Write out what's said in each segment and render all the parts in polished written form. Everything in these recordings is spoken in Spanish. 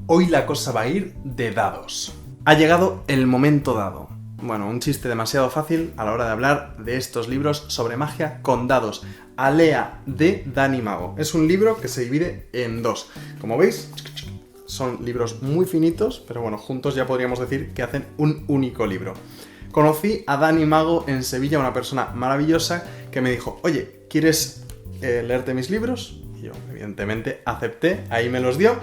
Hoy la cosa va a ir de dados. Ha llegado el momento dado. Bueno, un chiste demasiado fácil a la hora de hablar de estos libros sobre magia con dados. Alea de Dani Mago. Es un libro que se divide en dos. Como veis, son libros muy finitos, pero bueno, juntos ya podríamos decir que hacen un único libro. Conocí a Dani Mago en Sevilla, una persona maravillosa que me dijo: oye, ¿quieres leerte mis libros? Y yo, evidentemente, acepté, ahí me los dio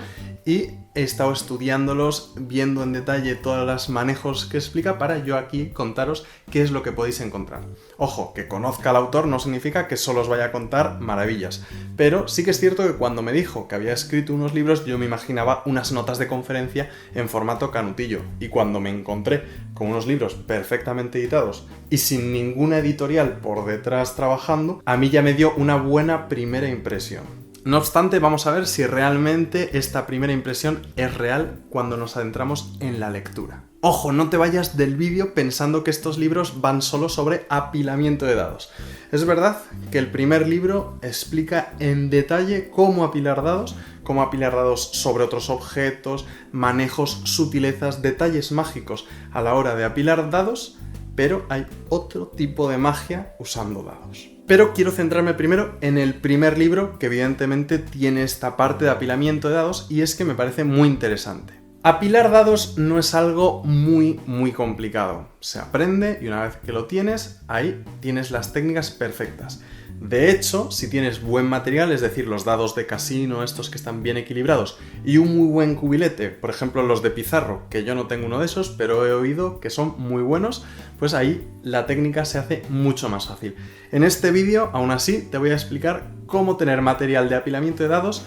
y he estado estudiándolos, viendo en detalle todos los manejos que explica para yo aquí contaros qué es lo que podéis encontrar. Ojo, que conozca al autor no significa que solo os vaya a contar maravillas, pero sí que es cierto que cuando me dijo que había escrito unos libros yo me imaginaba unas notas de conferencia en formato canutillo, y cuando me encontré con unos libros perfectamente editados y sin ninguna editorial por detrás trabajando, a mí ya me dio una buena primera impresión. No obstante, vamos a ver si realmente esta primera impresión es real cuando nos adentramos en la lectura. Ojo, no te vayas del vídeo pensando que estos libros van solo sobre apilamiento de dados. Es verdad que el primer libro explica en detalle cómo apilar dados sobre otros objetos, manejos, sutilezas, detalles mágicos a la hora de apilar dados, pero hay otro tipo de magia usando dados. Pero quiero centrarme primero en el primer libro, que evidentemente tiene esta parte de apilamiento de dados, y es que me parece muy interesante. Apilar dados no es algo muy complicado. Se aprende y una vez que lo tienes, ahí tienes las técnicas perfectas. De hecho, si tienes buen material, es decir, los dados de casino, estos que están bien equilibrados, y un muy buen cubilete, por ejemplo los de pizarro, que yo no tengo uno de esos, pero he oído que son muy buenos, pues ahí la técnica se hace mucho más fácil. En este vídeo, aún así, te voy a explicar cómo tener material de apilamiento de dados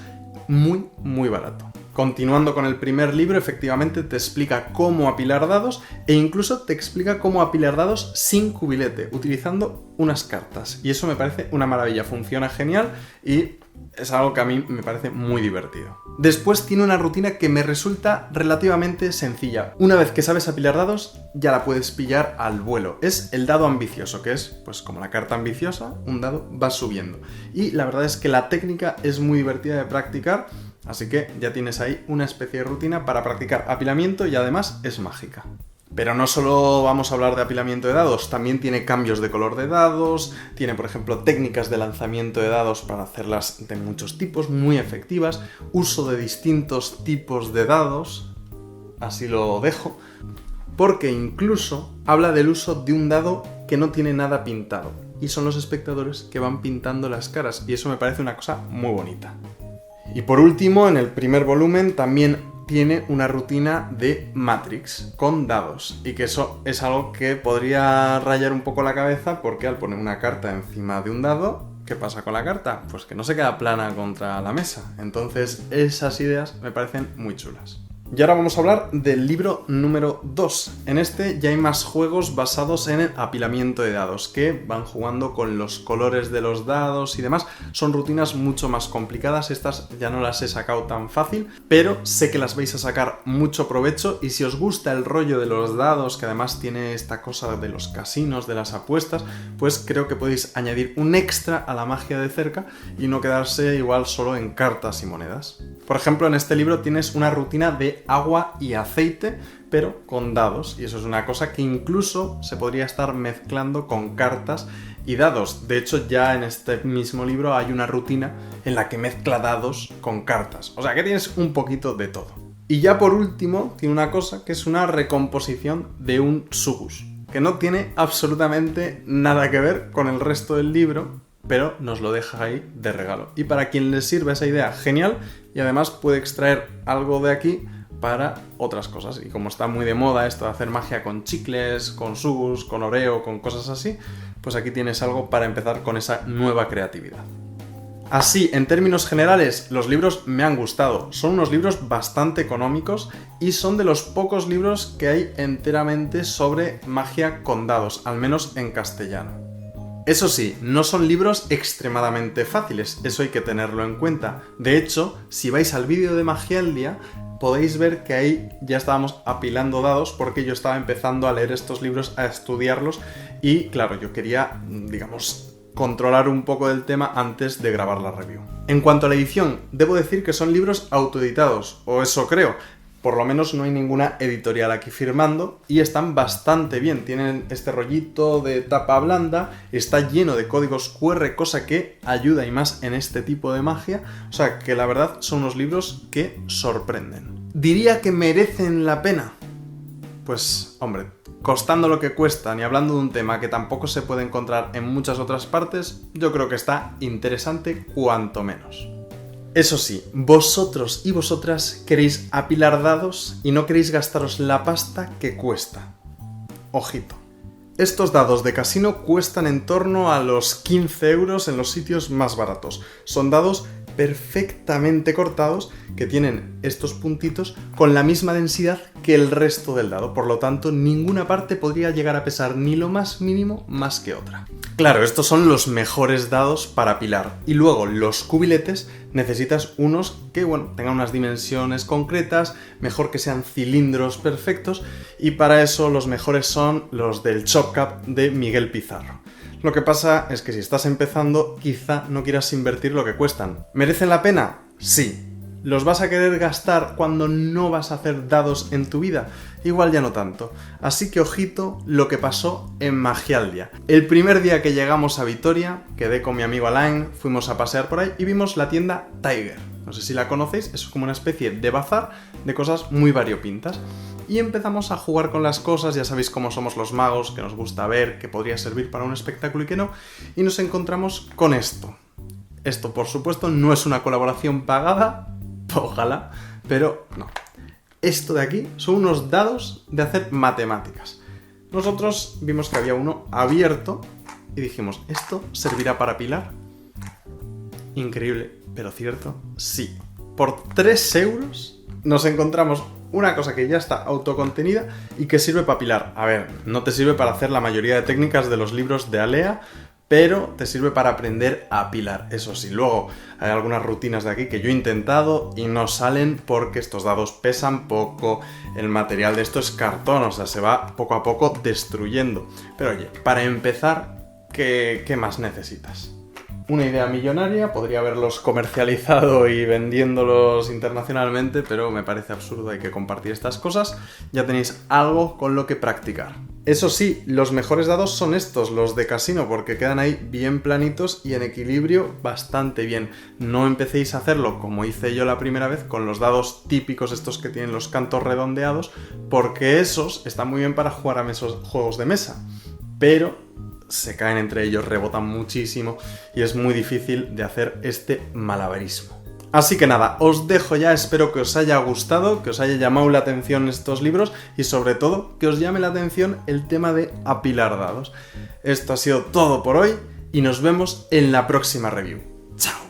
muy barato. Continuando con el primer libro, efectivamente te explica cómo apilar dados e incluso te explica cómo apilar dados sin cubilete, utilizando unas cartas. Y eso me parece una maravilla, funciona genial y es algo que a mí me parece muy divertido. Después tiene una rutina que me resulta relativamente sencilla. Una vez que sabes apilar dados, ya la puedes pillar al vuelo. Es el dado ambicioso, que es, pues como la carta ambiciosa, un dado va subiendo. Y la verdad es que la técnica es muy divertida de practicar, así que ya tienes ahí una especie de rutina para practicar apilamiento y además es mágica. Pero no solo vamos a hablar de apilamiento de dados, también tiene cambios de color de dados, tiene por ejemplo técnicas de lanzamiento de dados para hacerlas de muchos tipos, muy efectivas, uso de distintos tipos de dados, así lo dejo, porque incluso habla del uso de un dado que no tiene nada pintado, y son los espectadores que van pintando las caras, y eso me parece una cosa muy bonita. Y por último, en el primer volumen también tiene una rutina de Matrix con dados, y que eso es algo que podría rayar un poco la cabeza, porque al poner una carta encima de un dado, ¿qué pasa con la carta? Pues que no se queda plana contra la mesa. Entonces esas ideas me parecen muy chulas. Y ahora vamos a hablar del libro número 2. En este ya hay más juegos basados en el apilamiento de dados, que van jugando con los colores de los dados y demás. Son rutinas mucho más complicadas, estas ya no las he sacado tan fácil, pero sé que las vais a sacar mucho provecho, y si os gusta el rollo de los dados, que además tiene esta cosa de los casinos, de las apuestas, pues creo que podéis añadir un extra a la magia de cerca y no quedarse igual solo en cartas y monedas. Por ejemplo, en este libro tienes una rutina de agua y aceite, pero con dados, y eso es una cosa que incluso se podría estar mezclando con cartas y dados. De hecho, ya en este mismo libro hay una rutina en la que mezcla dados con cartas, o sea que tienes un poquito de todo. Y ya por último, tiene una cosa que es una recomposición de un sugus, que no tiene absolutamente nada que ver con el resto del libro, pero nos lo deja ahí de regalo. Y para quien le sirva esa idea, genial, y además puede extraer algo de aquí para otras cosas. Y como está muy de moda esto de hacer magia con chicles, con sugus, con oreo, con cosas así, pues aquí tienes algo para empezar con esa nueva creatividad. Así, en términos generales, los libros me han gustado. Son unos libros bastante económicos y son de los pocos libros que hay enteramente sobre magia con dados, al menos en castellano. Eso sí, no son libros extremadamente fáciles, eso hay que tenerlo en cuenta. De hecho, si vais al vídeo de Magialdia, podéis ver que ahí ya estábamos apilando dados, porque yo estaba empezando a leer estos libros, a estudiarlos, y claro, yo quería, digamos, controlar un poco del tema antes de grabar la review. En cuanto a la edición, debo decir que son libros autoeditados, o eso creo, Por lo menos no hay ninguna editorial aquí firmando y están bastante bien. Tienen este rollito de tapa blanda, está lleno de códigos QR, cosa que ayuda y más en este tipo de magia. O sea que la verdad son unos libros que sorprenden. ¿Diría que merecen la pena? Pues, hombre, costando lo que cuestan y hablando de un tema que tampoco se puede encontrar en muchas otras partes, yo creo que está interesante cuanto menos. Eso sí, vosotros y vosotras queréis apilar dados y no queréis gastaros la pasta que cuesta. Ojito. Estos dados de casino cuestan en torno a los 15 euros en los sitios más baratos. Son dados perfectamente cortados que tienen estos puntitos con la misma densidad que el resto del dado. Por lo tanto, ninguna parte podría llegar a pesar ni lo más mínimo más que otra. Claro, estos son los mejores dados para apilar. Y luego, los cubiletes, necesitas unos que, bueno, tengan unas dimensiones concretas, mejor que sean cilindros perfectos, y para eso los mejores son los del Chop Cup de Miguel Pizarro. Lo que pasa es que si estás empezando, quizá no quieras invertir lo que cuestan. ¿Merecen la pena? Sí. ¿Los vas a querer gastar cuando no vas a hacer dados en tu vida? Igual ya no tanto. Así que ojito lo que pasó en Magialdia. El primer día que llegamos a Vitoria, quedé con mi amigo Alain, fuimos a pasear por ahí y vimos la tienda Tiger. No sé si la conocéis, es como una especie de bazar de cosas muy variopintas. Y empezamos a jugar con las cosas, ya sabéis cómo somos los magos, que nos gusta ver, que podría servir para un espectáculo y que no, y nos encontramos con esto. Esto, por supuesto, no es una colaboración pagada, ojalá, pero no. Esto de aquí son unos dados de hacer matemáticas. Nosotros vimos que había uno abierto y dijimos, ¿esto servirá para apilar? Increíble, pero cierto, sí. Por 3 euros nos encontramos una cosa que ya está autocontenida y que sirve para apilar. A ver, no te sirve para hacer la mayoría de técnicas de los libros de Alea, pero te sirve para aprender a apilar. Eso sí, luego hay algunas rutinas de aquí que yo he intentado y no salen porque estos dados pesan poco, el material de esto es cartón, o sea, se va poco a poco destruyendo. Pero oye, para empezar, ¿qué más necesitas? Una idea millonaria, podría haberlos comercializado y vendiéndolos internacionalmente, pero me parece absurdo, hay que compartir estas cosas. Ya tenéis algo con lo que practicar. Eso sí, los mejores dados son estos, los de casino, porque quedan ahí bien planitos y en equilibrio bastante bien. No empecéis a hacerlo como hice yo la primera vez con los dados típicos estos que tienen los cantos redondeados, porque esos están muy bien para jugar a juegos de mesa, pero se caen entre ellos, rebotan muchísimo y es muy difícil de hacer este malabarismo. Así que nada, os dejo ya, espero que os haya gustado, que os haya llamado la atención estos libros y sobre todo que os llame la atención el tema de apilar dados. Esto ha sido todo por hoy y nos vemos en la próxima review. ¡Chao!